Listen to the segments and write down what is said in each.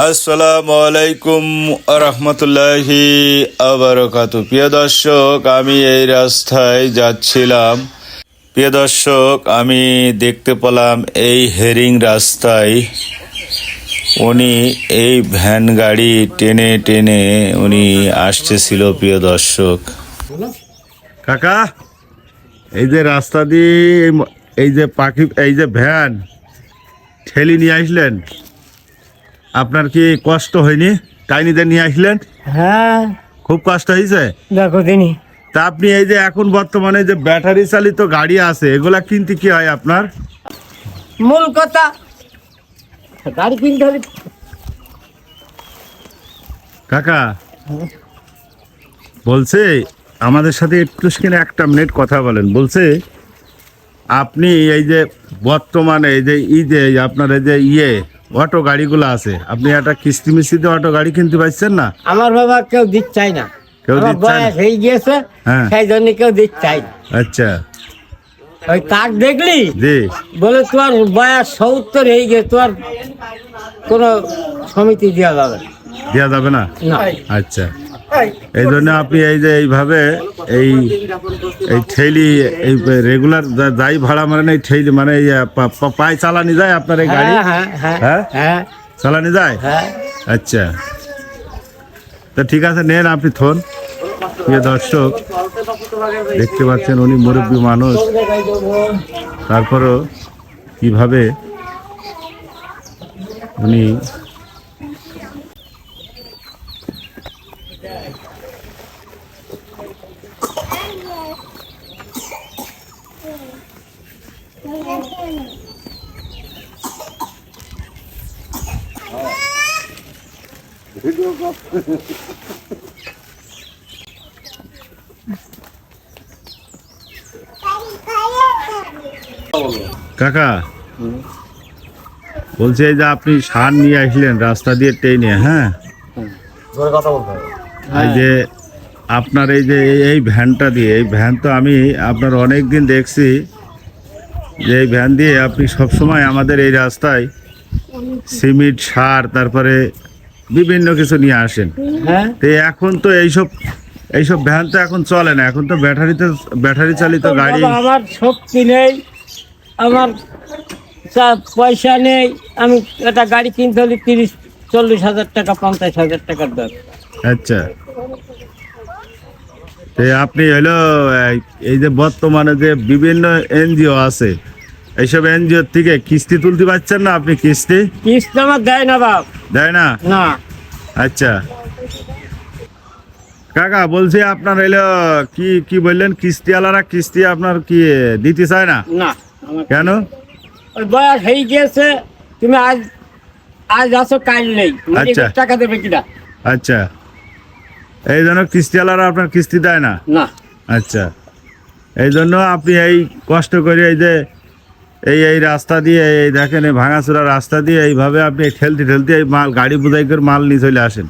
আসসালামু আলাইকুম রহমতুল্লাহি আবরাকাতু। প্রিয় দর্শক, আমি এই রাস্তায় যাচ্ছিলাম। প্রিয় দর্শক, আমি দেখতে পেলাম এই হেরিং রাস্তায় উনি এই ভ্যান গাড়ি টেনে টেনে উনি আসতেছিল। প্রিয় দর্শক, কাকা, এই যে রাস্তা দিয়ে এই যে পাখি, এই যে ভ্যান ঠেলি নিয়ে আসলেন, আপনার কি কষ্ট হয়নি? টাইনিতে নিয়ে আসলেন? হ্যাঁ, খুব কষ্ট হয়েছে। দেখো দিনই তা আপনি এই যে এখন বর্তমানে যে ব্যাটারি চালিত গাড়ি আছে, এগুলা কিনতে কি হয় আপনার? মূল কথা গাড়ি কিনতে হলে কাকা বলছে আমাদের সাথে একটু একটা মিনিট কথা বলেন। বলছে আপনি এই যে বর্তমানে এই যে আপনার এই যে অটো গাড়িগুলো আছে, আপনি একটা কিস্তি মিস্তিতে অটো গাড়ি কিনতে পারছেন না? আমার বাবা কেউ দিতে চায় না, কেউ আমার দিতে চায় না? বয়স হয়ে গিয়েছে, হ্যাঁ। সেই জন্য কেউ দিতে চায় না। আচ্ছা, ওই কাক দেখলি জি। বলে তোমার বয়স 70 হয়ে গিয়ে তোমার কোনো সমিতি দেওয়া যাবে না। দেওয়া যাবে না? না। আচ্ছা, এই জন্য আপনি এই যে এইভাবে এই এই ঠেলি এই রেগুলার যাই ভাড়া মানে এই ঠেলি মানে এই পায়ে চালানি যায় আপনার এই গাড়ি? হ্যাঁ হ্যাঁ হ্যাঁ, হ্যাঁ চালানি যায়। হ্যাঁ। আচ্ছা, তা ঠিক আছে, নেন আপনি থন। প্রিয় দর্শক, দেখতে পাচ্ছেন উনি মুরব্বী মানুষ, তারপরও কিভাবে উনি কাকা বলছে এই যে আপনি সার নিয়ে আসলেন রাস্তা দিয়ে টেনে, হ্যাঁ, এই যে আপনার এই যে এই ভ্যানটা দিয়ে, এই ভ্যান তো আমি আপনার অনেক দিন দেখছি যে এই ভ্যান দিয়ে আপনি সবসময় আমাদের এই রাস্তায় সিমেন্ট, সার, তারপরে বিভিন্ন কিছু নিয়ে আসেন। হ্যাঁ, তো এখন তো এইসব ভ্যান তো এখন চলে না, এখন তো ব্যাটারি চালিত গাড়ি। বাবা, আমার শক্তি নেই, আমার পয়সা নেই, আমি একটা গাড়ি কিনতে হলে 30-40 হাজার টাকা, 50 হাজার টাকার দর। আচ্ছা, তো আপনি হলো এই যে বর্তমানে যে বিভিন্ন এনজিও আছে, এইসব এনজিওর থেকে কিস্তি তুলতে পারছেন না আপনি? কিস্তি আমার দেয় না বাপ, দেয় না? না। আচ্ছা কাকা, বলছি আপনার হইলো কি কি বললেন, কিস্তিওয়ালারা কিস্তি আপনার কি দিতে চায় না? না, আমার কেন? ওই বয়স হয়ে গিয়েছে, তুমি আজ আসো, কাল নেই, আচ্ছা। টাকা দেবে কিনা? আচ্ছা, এই জন্য কিস্তিওয়ালারা আপনার কিস্তি দেয় না? না। আচ্ছা, এই জন্য আপনি এই কষ্ট করে এই যে এই রাস্তা দিয়ে, এই দেখেন এই ভাঙাচোরা রাস্তা দিয়ে এইভাবে আপনি ঠেলতে ঠেলতে এই মাল গাড়ি বোঝাই করে মাল নিয়ে চলে আসেন,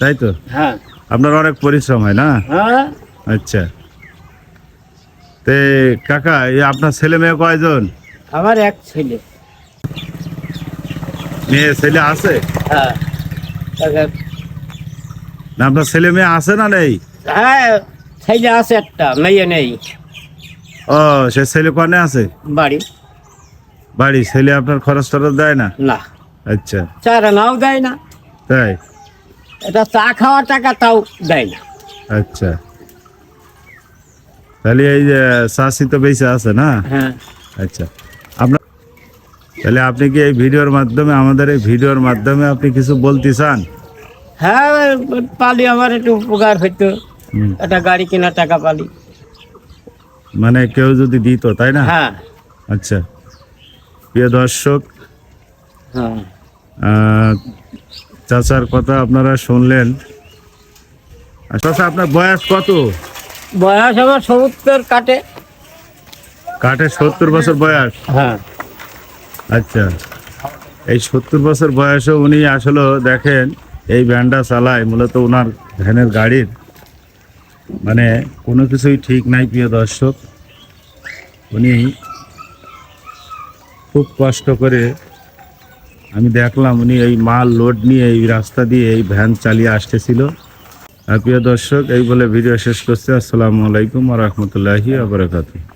তাই তো? হ্যাঁ আপনার অনেক পরিশ্রম হয় না? হ্যাঁ। আচ্ছা, তে কাকা, এই আপনার ছেলে মেয়ে কয়জন? আমার এক ছেলে। মেয়ে ছেলে আছে? হ্যাঁ না, আপনার ছেলে মেয়ে আছে না নেই? হ্যাঁ, ছেলে আছে একটা, মেয়ে নেই। ও, সে ছেলে কনে আছে? বাড়ি ছেলে আপনার খরচ টরচ দেয় না? না, আচ্ছা, চারা নাও দেয় না, তাই? এটা চা খাওয়ার টাকা তাও দেয় না। আচ্ছা, তাহলে এই যে চাষি তো বেঁচে আছে না? হ্যাঁ। আচ্ছা, আপনার তাহলে আপনি কি এই ভিডিওর মাধ্যমে, আমাদের এই ভিডিওর মাধ্যমে আপনি কিছু বলতে চান? হ্যাঁ, পালি আমার একটু উপকার হইতো, একটা গাড়ি কেনার টাকা পালি। মানে কেউ যদি দিত, তাই না? হ্যাঁ আচ্ছা, প্রিয় দর্শক, হ্যাঁ। চাচার কথা আপনারা শুনলেন। চাচা, আপনার বয়স কত? বয়স আমার 70 কাটে। 70 বছর বয়স? হ্যাঁ। আচ্ছা, এই 70 বছর বয়সে উনি আসলে দেখেন এই ভ্যানটা চালায়, মূলত ওনার ভ্যানের গাড়ির মানে কোনো কিছুই ঠিক নাই। প্রিয় দর্শক, উনি খুব কষ্ট করে আমি দেখলাম উনি এই মাল লোড নিয়ে এই রাস্তা দিয়ে এই ভ্যান চালিয়ে আসতেছিল। আর প্রিয় দর্শক, এই বলে ভিডিও শেষ করছে। আসসালামু আলাইকুম ওয়া রাহমাতুল্লাহি ওয়া বারাকাতুহু।